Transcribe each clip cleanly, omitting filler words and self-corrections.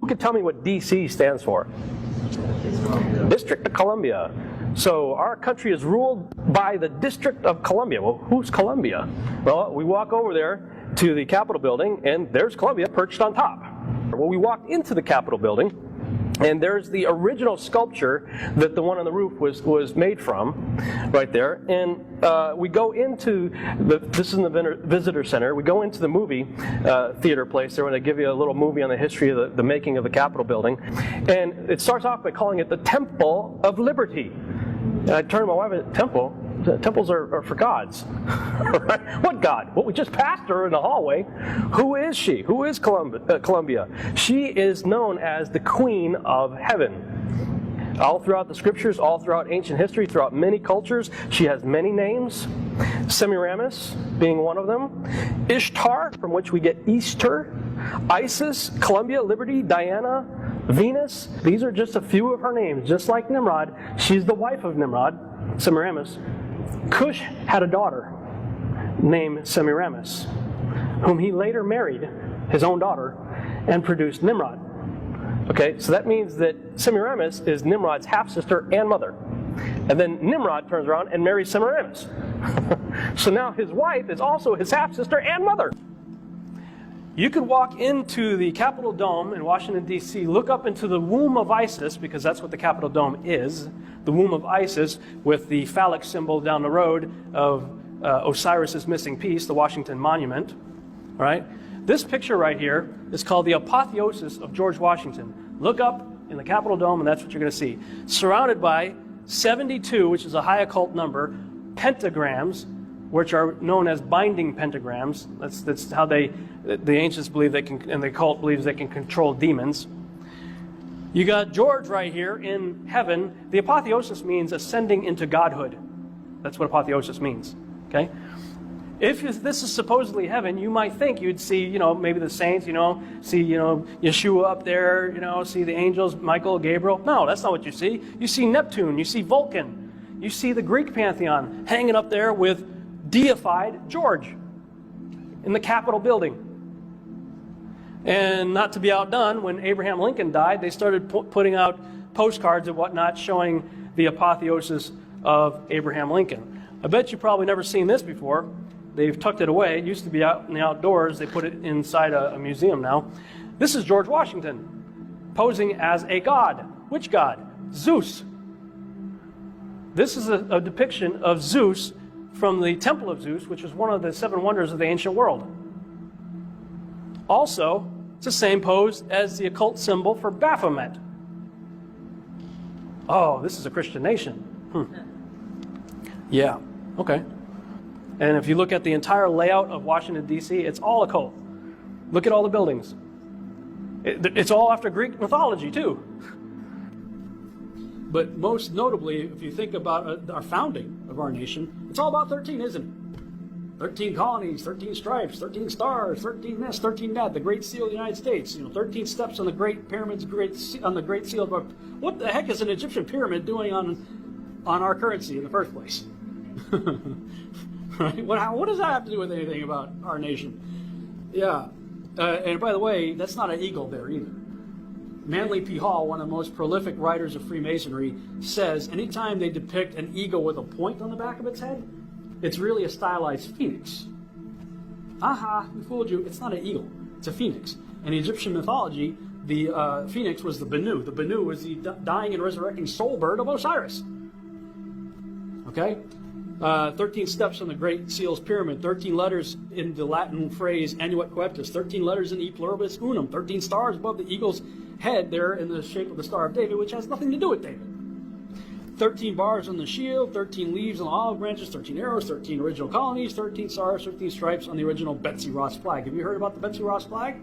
Who can tell me what DC stands for? District of Columbia. So our country is ruled by the District of Columbia. Well, who's Columbia? Well, we walk over there to the Capitol building, and there's Columbia perched on top. Well, we walked into the Capitol building, and there's the original sculpture that the one on the roof was made from, right there. And we go into this is in the visitor center. We go into the movie theater place there when they give you a little movie on the history of the making of the Capitol building. And it starts off by calling it the Temple of Liberty. And I turned to my wife, temple? Temples are for gods. Right? What God? Well, we just passed her in the hallway. Who is she? Who is Columbia? She is known as the Queen of Heaven. All throughout the scriptures, all throughout ancient history, throughout many cultures, she has many names. Semiramis being one of them. Ishtar, from which we get Easter. Isis, Columbia, Liberty, Diana, Venus. These are just a few of her names. Just like Nimrod, she's the wife of Nimrod, Semiramis. Cush had a daughter named Semiramis, whom he later married, his own daughter, and produced Nimrod. Okay, so that means that Semiramis is Nimrod's half-sister and mother. And then Nimrod turns around and marries Semiramis. So now his wife is also his half-sister and mother. You could walk into the Capitol Dome in Washington, D.C., look up into the womb of Isis, because that's what the Capitol Dome is, the womb of Isis, with the phallic symbol down the road of Osiris's missing piece, the Washington Monument. All right? This picture right here is called the apotheosis of George Washington. Look up in the Capitol Dome, and that's what you're going to see. Surrounded by 72, which is a high occult number, pentagrams, which are known as binding pentagrams. That's how the ancients believe they can, and the occult believes they can control demons. You got George right here in heaven. The apotheosis means ascending into godhood. That's what apotheosis means. Okay? If this is supposedly heaven, you might think you'd see, maybe the saints, see, Yeshua up there, see the angels, Michael, Gabriel. No, that's not what you see. You see Neptune, you see Vulcan, you see the Greek pantheon hanging up there with deified George in the Capitol building. And not to be outdone, when Abraham Lincoln died, they started putting out postcards and whatnot showing the apotheosis of Abraham Lincoln. I bet you've probably never seen this before. They've tucked it away. It used to be out in the outdoors. They put it inside a museum now. This is George Washington posing as a god. Which god? Zeus. This is a depiction of Zeus from the Temple of Zeus, which was one of the 7 wonders of the ancient world. Also, it's the same pose as the occult symbol for Baphomet. Oh, this is a Christian nation. Yeah, okay. And if you look at the entire layout of Washington, D.C., it's all occult. Look at all the buildings. It's all after Greek mythology, too. But most notably, if you think about our founding of our nation, it's all about 13, isn't it? 13 colonies, 13 stripes, 13 stars, 13 this, 13 that, the Great Seal of the United States, 13 steps on the Great Pyramids, on the Great Seal of... What the heck is an Egyptian pyramid doing on our currency in the first place? Right? What does that have to do with anything about our nation? Yeah. And by the way, that's not an eagle there either. Manly P. Hall, one of the most prolific writers of Freemasonry, says anytime they depict an eagle with a point on the back of its head, it's really a stylized phoenix. Aha, we fooled you. It's not an eagle. It's a phoenix. In Egyptian mythology, the phoenix was the Benu. The Benu was the dying and resurrecting soul bird of Osiris. Okay? 13 steps on the Great Seal's pyramid, 13 letters in the Latin phrase Annuit Coeptus, 13 letters in E Pluribus Unum, 13 stars above the eagle's head there in the shape of the Star of David, which has nothing to do with David. 13 bars on the shield, 13 leaves on the olive branches, 13 arrows, 13 original colonies, 13 stars, 13 stripes on the original Betsy Ross flag. Have you heard about the Betsy Ross flag?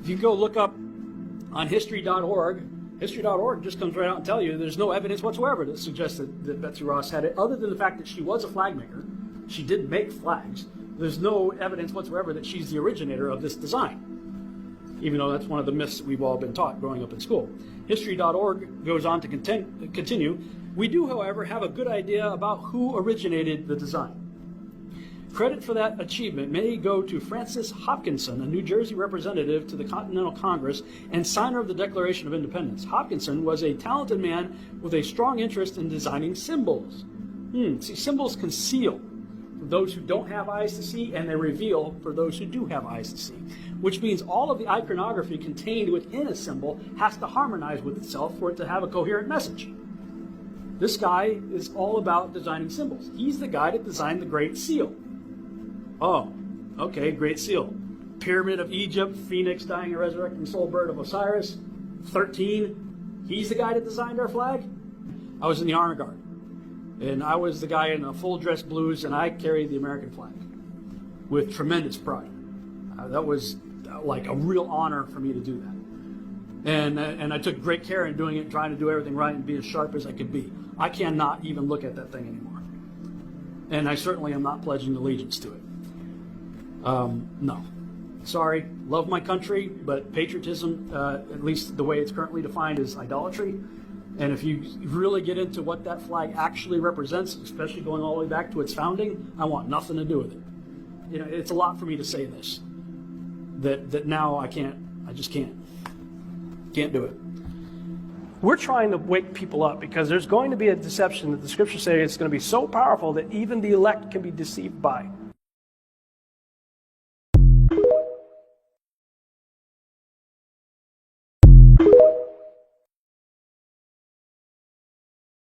If you go look up on history.org, history.org just comes right out and tell you there's no evidence whatsoever that suggests that Betsy Ross had it, other than the fact that she was a flag maker. She did make flags. There's no evidence whatsoever that she's the originator of this design, even though that's one of the myths that we've all been taught growing up in school. History.org goes on to continue. We do, however, have a good idea about who originated the design. credit for that achievement may go to Francis Hopkinson, a New Jersey representative to the Continental Congress and signer of the Declaration of Independence. Hopkinson was a talented man with a strong interest in designing symbols. See, symbols conceal for those who don't have eyes to see, and they reveal for those who do have eyes to see, which means all of the iconography contained within a symbol has to harmonize with itself for it to have a coherent message. This guy is all about designing symbols. He's the guy that designed the Great Seal. Oh, okay, Great Seal. Pyramid of Egypt, Phoenix dying and resurrecting soul bird of Osiris, 13. He's the guy that designed our flag. I was in the Honor Guard, and I was the guy in a full dress blues, and I carried the American flag with tremendous pride. That was like a real honor for me to do that. And I took great care in doing it, trying to do everything right and be as sharp as I could be. I cannot even look at that thing anymore. And I certainly am not pledging allegiance to it. No. Sorry, love my country, but patriotism, at least the way it's currently defined, is idolatry. And if you really get into what that flag actually represents, especially going all the way back to its founding, I want nothing to do with it. You know, it's a lot for me to say this. That now I just can't do it. We're trying to wake people up because there's going to be a deception that the scriptures say it's going to be so powerful that even the elect can be deceived by.